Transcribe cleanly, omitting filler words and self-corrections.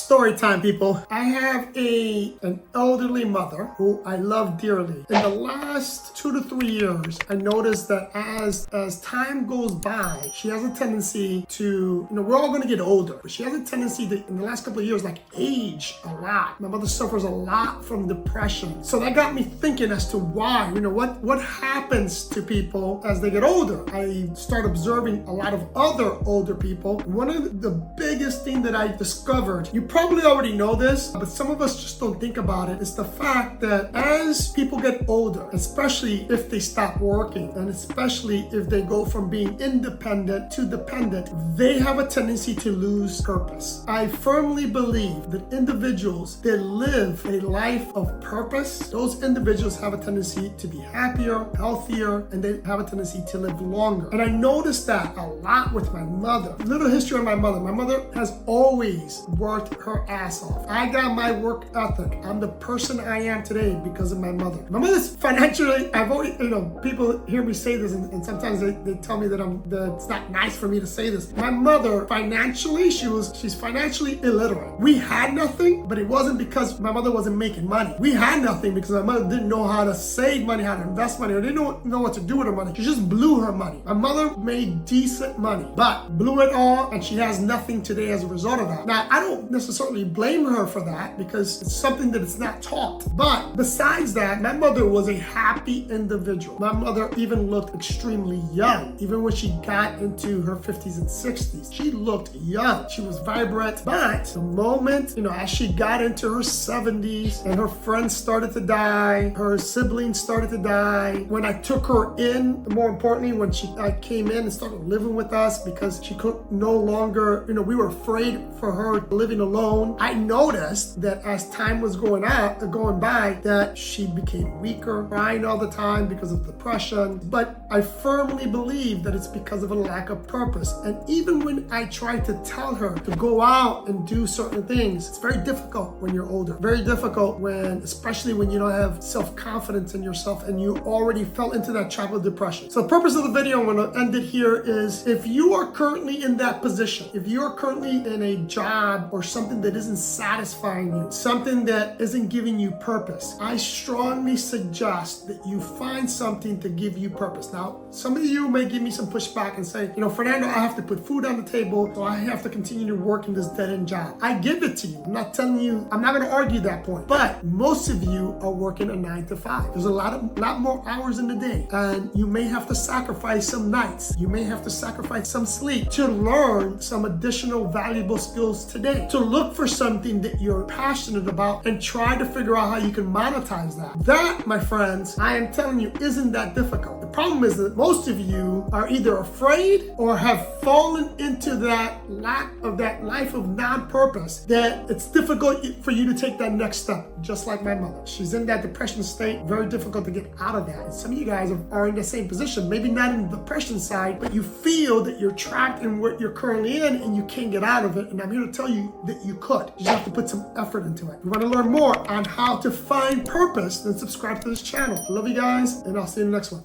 Story time, people. I have an elderly mother who I love dearly. In the last 2 to 3 years, I noticed that as time goes by, she has a tendency to, we're all going to get older, but she has a tendency to, in the last couple of years, age a lot. My mother suffers a lot from depression. So that got me thinking as to why, what happens to people as they get older. I start observing a lot of other older people. One of the biggest thing that I discovered, you probably already know this, but some of us just don't think about it, is the fact that as people get older, especially if they stop working, and especially if they go from being independent to dependent, they have a tendency to lose purpose. I firmly believe that individuals that live a life of purpose, those individuals have a tendency to be happier, healthier, and they have a tendency to live longer. And I noticed that a lot with my mother. A little history on my mother. My mother has always worked her ass off. I got my work ethic. I'm the person I am today because of my mother. My mother's financially, I've always, people hear me say this and sometimes they tell me that it's not nice for me to say this. My mother, financially, she's financially illiterate. We had nothing, but it wasn't because my mother wasn't making money. We had nothing because my mother didn't know how to save money, how to invest money, or didn't know what to do with her money. She just blew her money. My mother made decent money, but blew it all, and she has nothing today as a result of that. Now, I don't necessarily blame her for that because it's something that is not taught. But besides that, my mother was a happy individual. My mother even looked extremely young. Even when she got into her 50s and 60s, she looked young. She was vibrant. But the moment, as she got into her 70s and her friends started to die, her siblings started to die, when I took her in, more importantly, when she came in and started living with us because she could no longer, we were afraid for her living alone. I noticed that as time was going by, that she became weaker, crying all the time because of depression. But I firmly believe that it's because of a lack of purpose. And even when I try to tell her to go out and do certain things, it's very difficult when you're older. Very difficult especially when you don't have self-confidence in yourself and you already fell into that trap of depression. So the purpose of the video, I'm going to end it here, is if you are currently in that position, if you are currently in a job or something that isn't satisfying you, something that isn't giving you purpose, I strongly suggest that you find something to give you purpose. Now, some of you may give me some pushback and say, Fernando, I have to put food on the table, so I have to continue to work in this dead-end job. I give it to you. I'm not telling you, I'm not going to argue that point. But most of you are working a 9 to 5. There's a lot more hours in the day, and you may have to sacrifice some nights. You may have to sacrifice some sleep to learn some additional valuable skills today, to look for something that you're passionate about and try to figure out how you can monetize that. That, my friends, I am telling you, isn't that difficult. The problem is that most of you are either afraid or have fallen into that lack of that life of non-purpose, that it's difficult for you to take that next step, just like my mother. She's in that depression state, very difficult to get out of that. And some of you guys are in the same position, maybe not in the depression side, but you feel that you're trapped in what you're currently in and you can't get out of it. And I'm here to tell you that you could. You just have to put some effort into it. If you want to learn more on how to find purpose, then subscribe to this channel. I love you guys, and I'll see you in the next one.